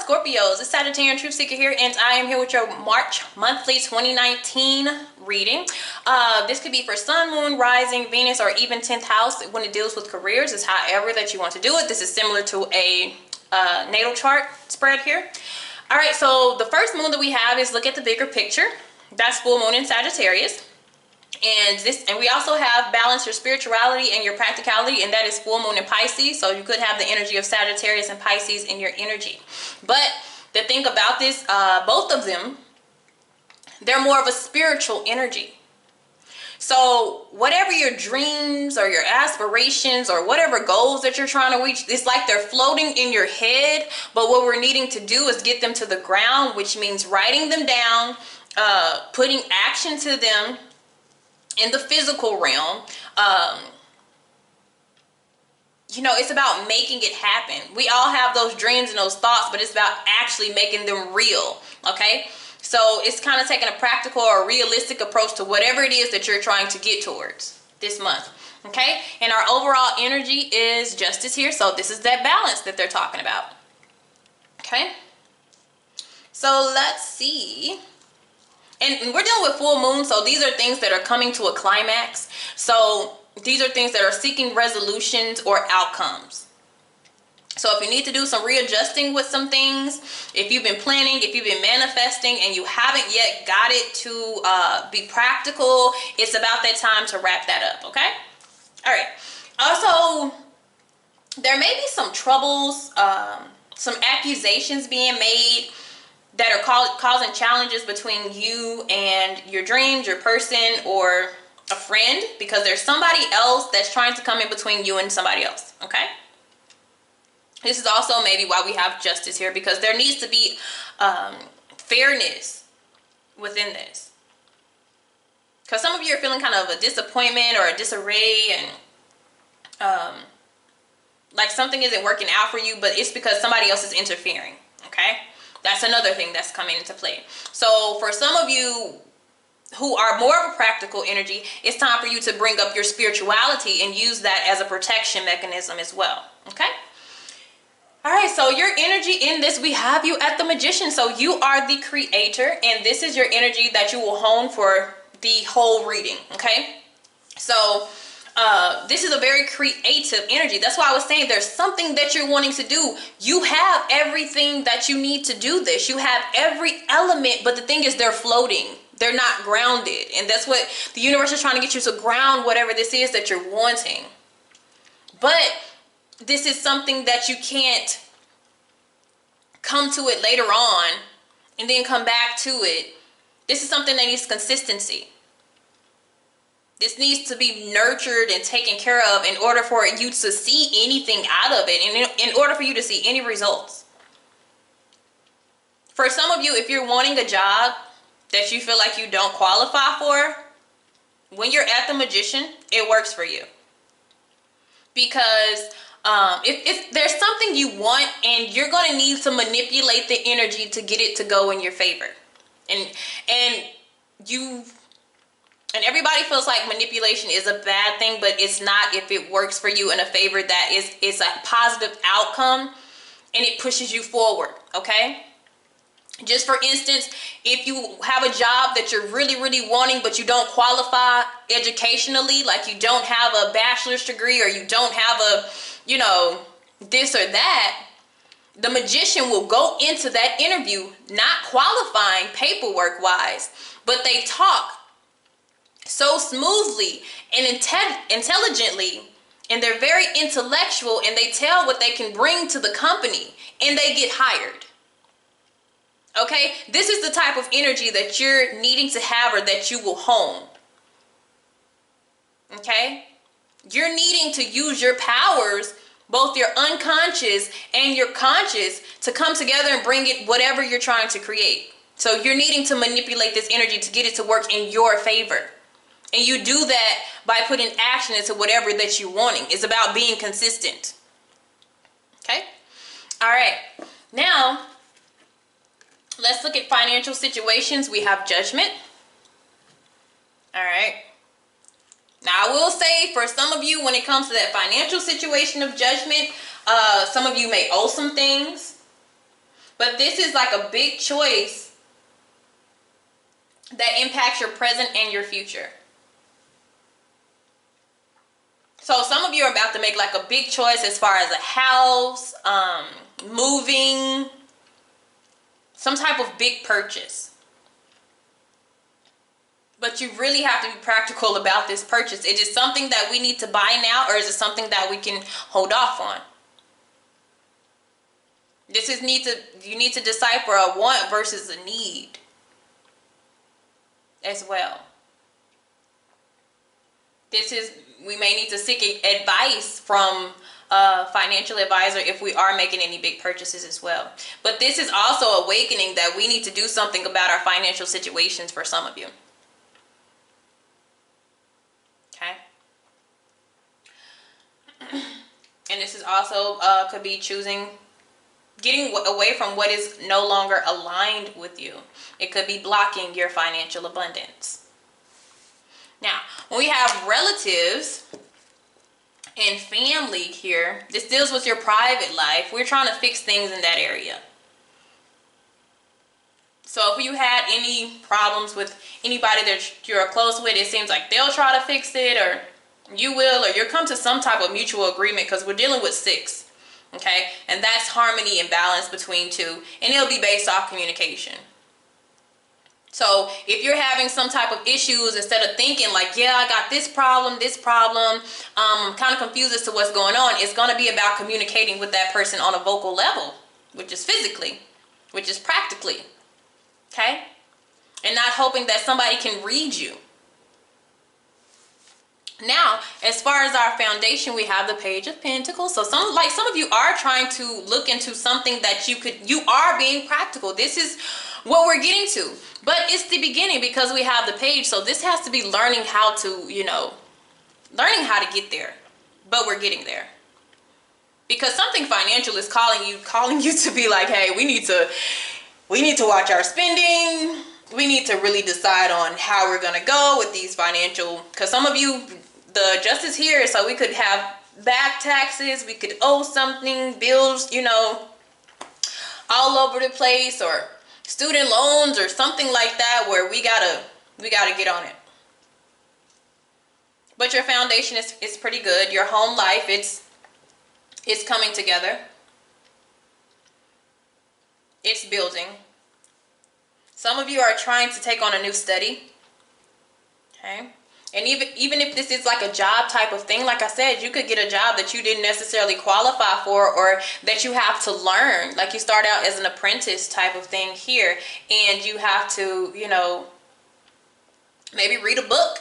Scorpios, it's Sagittarian Truth Seeker here, and I am here with your March monthly 2019 reading. This could be for Sun, Moon, Rising, Venus, or even 10th house when it deals with careers. It's however that you want to do it. This is similar to a natal chart spread here. All right, so the first moon that we have is look at the bigger picture. That's full moon in Sagittarius. And we also have balance your spirituality and your practicality, and that is full moon in Pisces. So you could have the energy of Sagittarius and Pisces in your energy. But the thing about this, both of them, they're more of a spiritual energy. So whatever your dreams or your aspirations or whatever goals that you're trying to reach, it's like they're floating in your head. But what we're needing to do is get them to the ground, which means writing them down, putting action to them in the physical realm. You know, it's about making it happen. We all have those dreams and those thoughts, but it's about actually making them real. Okay, so it's kind of taking a practical or realistic approach to whatever it is that you're trying to get towards this month. Okay, and our overall energy is justice here, so this is that balance that they're talking about. Okay, so let's see. And we're dealing with full moon, so these are things that are coming to a climax. So these are things that are seeking resolutions or outcomes. So if you need to do some readjusting with some things, if you've been planning, if you've been manifesting and you haven't yet got it to be practical, it's about that time to wrap that up, okay? All right. Also, there may be some troubles, some accusations being made that are causing challenges between you and your dreams, your person, or a friend, because there's somebody else that's trying to come in between you and somebody else, okay? This is also maybe why we have justice here, because there needs to be fairness within this. Because some of you are feeling kind of a disappointment or a disarray, and like something isn't working out for you, but it's because somebody else is interfering, okay? That's another thing that's coming into play. So for some of you who are more of a practical energy, it's time for you to bring up your spirituality and use that as a protection mechanism as well. Okay? All right, so your energy in this, we have you at the Magician. So you are the creator, and this is your energy that you will hone for the whole reading. Okay? So this is a very creative energy. That's why I was saying there's something that you're wanting to do. You have everything that you need to do this. You have every element, but the thing is they're floating. They're not grounded. And that's what the universe is trying to get you to ground, whatever this is that you're wanting. But this is something that you can't come to it later on and then come back to it. This is something that needs consistency. This needs to be nurtured and taken care of in order for you to see anything out of it, and in order for you to see any results. For some of you, if you're wanting a job that you feel like you don't qualify for, when you're at the Magician, it works for you. Because if there's something you want, and you're going to need to manipulate the energy to get it to go in your favor. And everybody feels like manipulation is a bad thing, but it's not if it works for you in a favor that is a positive outcome and it pushes you forward, okay? Just for instance, if you have a job that you're really, really wanting, but you don't qualify educationally, like you don't have a bachelor's degree or you don't have a, you know, this or that, the Magician will go into that interview not qualifying paperwork-wise, but they talk so smoothly and intelligently, and they're very intellectual, and they tell what they can bring to the company, and they get hired. Okay, this is the type of energy that you're needing to have, or that you will hone. Okay, you're needing to use your powers, both your unconscious and your conscious, to come together and bring it whatever you're trying to create. So you're needing to manipulate this energy to get it to work in your favor. And you do that by putting action into whatever that you're wanting. It's about being consistent. Okay? All right. Now, let's look at financial situations. We have Judgment. All right. Now, I will say for some of you, when it comes to that financial situation of Judgment, some of you may owe some things. But this is like a big choice that impacts your present and your future. So some of you are about to make like a big choice as far as a house, moving, some type of big purchase. But you really have to be practical about this purchase. Is it something that we need to buy now, or is it something that we can hold off on? You need to decipher a want versus a need as well. We may need to seek advice from a financial advisor if we are making any big purchases as well. But this is also awakening that we need to do something about our financial situations for some of you. Okay. And this is also could be getting away from what is no longer aligned with you. It could be blocking your financial abundance. Now, when we have relatives and family here, this deals with your private life. We're trying to fix things in that area. So if you had any problems with anybody that you're close with, it seems like they'll try to fix it, or you will, or you'll come to some type of mutual agreement, because we're dealing with 6. Okay, and that's harmony and balance between 2, and it'll be based off communication. So if you're having some type of issues, instead of thinking like, yeah, I got this problem, I'm kind of confused as to what's going on, it's going to be about communicating with that person on a vocal level, which is physically, which is practically, okay, and not hoping that somebody can read you. Now, as far as our foundation, we have the Page of Pentacles. So some of you are trying to look into something that you are being practical. This is what we're getting to. But it's the beginning, because we have the Page. So this has to be learning how to, learning how to get there. But we're getting there. Because something financial is calling you to be like, hey, we need to watch our spending. We need to really decide on how we're going to go with these financial, because some of you, the justice here, so we could have back taxes, we could owe something, bills, all over the place, or student loans or something like that, where we gotta get on it. But your foundation is pretty good. Your home life, it's coming together. It's building. Some of you are trying to take on a new study. Okay. And even if this is like a job type of thing, like I said, you could get a job that you didn't necessarily qualify for, or that you have to learn. Like you start out as an apprentice type of thing here, and you have to, maybe read a book,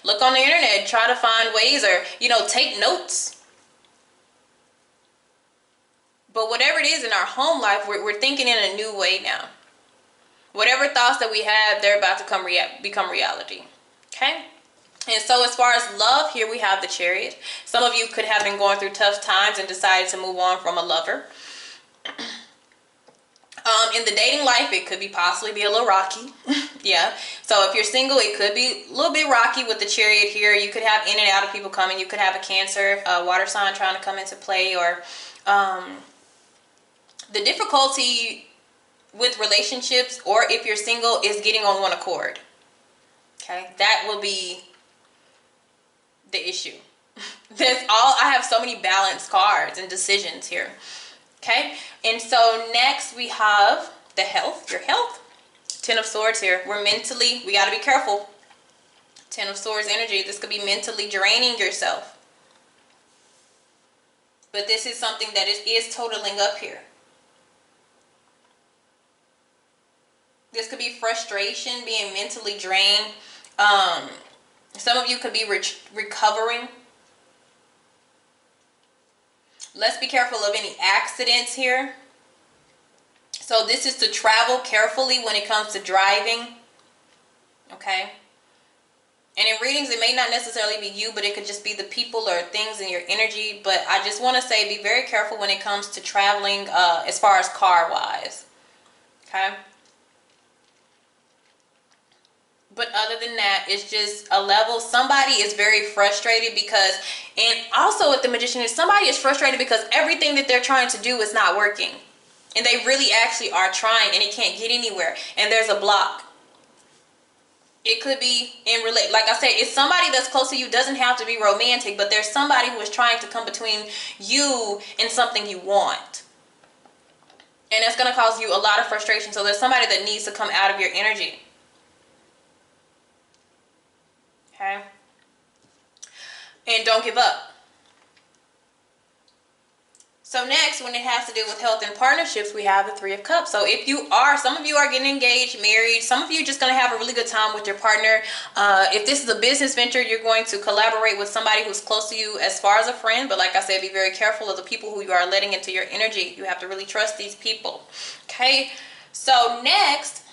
look on the internet, try to find ways, or, take notes. But whatever it is in our home life, we're thinking in a new way now. Whatever thoughts that we had, they're about to become reality. Okay? And so as far as love, here we have the Chariot. Some of you could have been going through tough times and decided to move on from a lover. In the dating life, it could possibly be a little rocky. Yeah. So if you're single, it could be a little bit rocky with the Chariot here. You could have in and out of people coming. You could have a Cancer, water sign trying to come into play, or the difficulty with relationships, or if you're single, is getting on one accord. Okay, that will be the issue. I have so many balanced cards and decisions here. Okay, and so next we have the health, your health. 10 of Swords here. We got to be careful. 10 of Swords energy. This could be mentally draining yourself. But this is something that is totaling up here. This could be frustration, being mentally drained. Some of you could be recovering. Let's be careful of any accidents here. So this is to travel carefully when it comes to driving. Okay. And in readings, it may not necessarily be you, but it could just be the people or things in your energy. But I just want to say, be very careful when it comes to traveling as far as car-wise. Okay. But other than that, it's just a level. Somebody is very frustrated because, and also with the Magician, somebody is frustrated because everything that they're trying to do is not working. And they really actually are trying and it can't get anywhere. And there's a block. It could be like I said, it's somebody that's close to you. Doesn't have to be romantic, but there's somebody who is trying to come between you and something you want. And that's going to cause you a lot of frustration. So there's somebody that needs to come out of your energy. Okay? And don't give up. So next, when it has to do with health and partnerships, we have the Three of Cups. So if you are, some of you are getting engaged, married. Some of you are just going to have a really good time with your partner. If this is a business venture, you're going to collaborate with somebody who's close to you as far as a friend. But like I said, be very careful of the people who you are letting into your energy. You have to really trust these people. Okay? So next,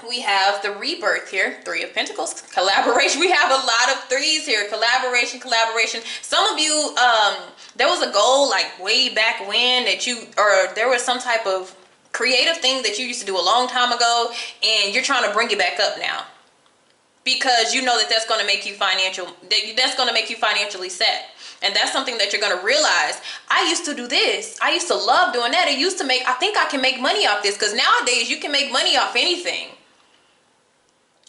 we have the Rebirth here. Three of Pentacles. Collaboration. We have a lot of threes here. Collaboration. Some of you, there was a goal like way back when that or there was some type of creative thing that you used to do a long time ago, and you're trying to bring it back up now because you know that that's going to make you financially set. And that's something that you're going to realize. I used to do this. I used to love doing that. I think I can make money off this, because nowadays you can make money off anything.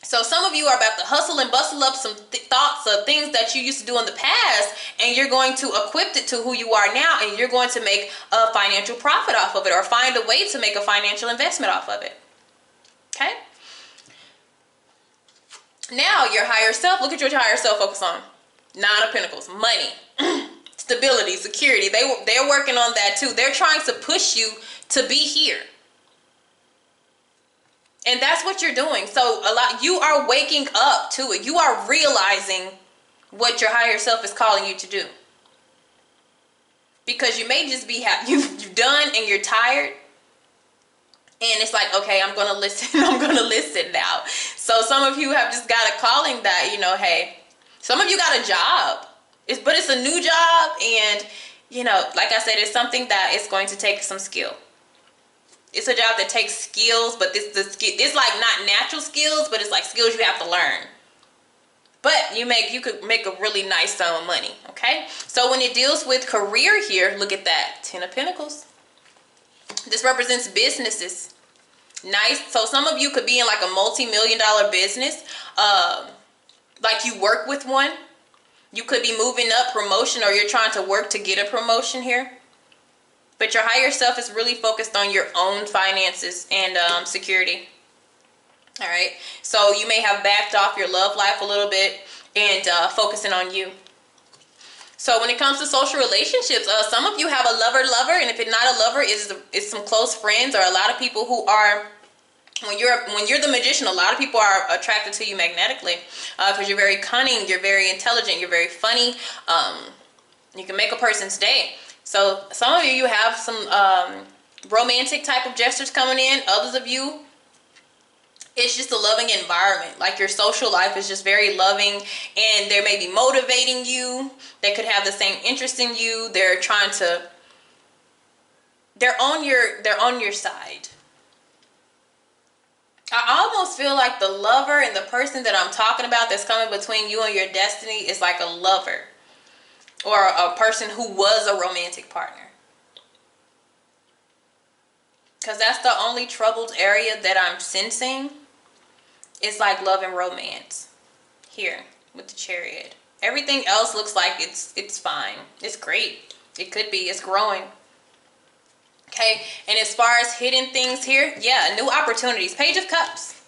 So some of you are about to hustle and bustle up some thoughts of things that you used to do in the past, and you're going to equip it to who you are now, and you're going to make a financial profit off of it, or find a way to make a financial investment off of it. Okay? Now your higher self, look at your higher self focus on. Nine of Pentacles, money, stability, security. They're working on that too. They're trying to push you to be here. And that's what you're doing. So you are waking up to it. You are realizing what your higher self is calling you to do. Because you may just be you've done and you're tired. And it's like, okay, I'm going to listen. I'm going to listen now. So some of you have just got a calling that, hey, some of you got a job. But it's a new job. And, like I said, it's something that is going to take some skill. It's a job that takes skills, but it's like not natural skills, but it's like skills you have to learn. But you could make a really nice sum of money, okay? So when it deals with career here, look at that, Ten of Pentacles. This represents businesses. Nice. So some of you could be in like a multi-million-dollar business, like you work with one. You could be moving up, promotion, or you're trying to work to get a promotion here. But your higher self is really focused on your own finances and security. All right. So you may have backed off your love life a little bit and focusing on you. So when it comes to social relationships, some of you have a lover, and if it's not a lover, it's some close friends, or a lot of people who are, when you're the magician, a lot of people are attracted to you magnetically because you're very cunning, you're very intelligent, you're very funny. You can make a person's day. So some of you have some romantic type of gestures coming in. Others of you, it's just a loving environment. Like your social life is just very loving, and they may be motivating you. They could have the same interest in you. They're on your side. I almost feel like the lover and the person that I'm talking about that's coming between you and your destiny is like a lover. Or a person who was a romantic partner. Because that's the only troubled area that I'm sensing. It's like love and romance. Here, with the Chariot. Everything else looks like it's fine. It's great. It could be. It's growing. Okay, and as far as hidden things here, yeah, new opportunities. Page of Cups.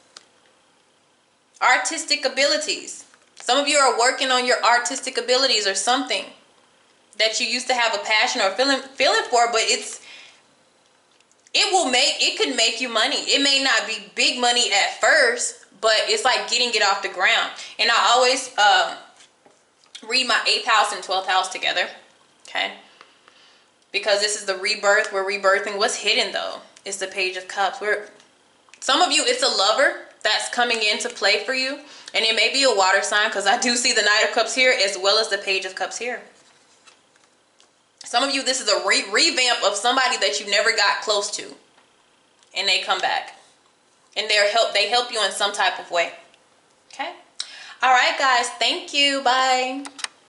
Artistic abilities. Some of you are working on your artistic abilities or something that you used to have a passion or feeling for, but it could make you money. It may not be big money at first, but it's like getting it off the ground. And I always read my 8th house and 12th house together, okay? Because this is the rebirth. We're rebirthing. What's hidden though? It's the Page of Cups. Some of you, it's a lover that's coming into play for you, and it may be a water sign, because I do see the Knight of Cups here as well as the Page of Cups here. Some of you, this is a revamp of somebody that you never got close to, and they come back, and they help you in some type of way. Okay. All right, guys. Thank you. Bye.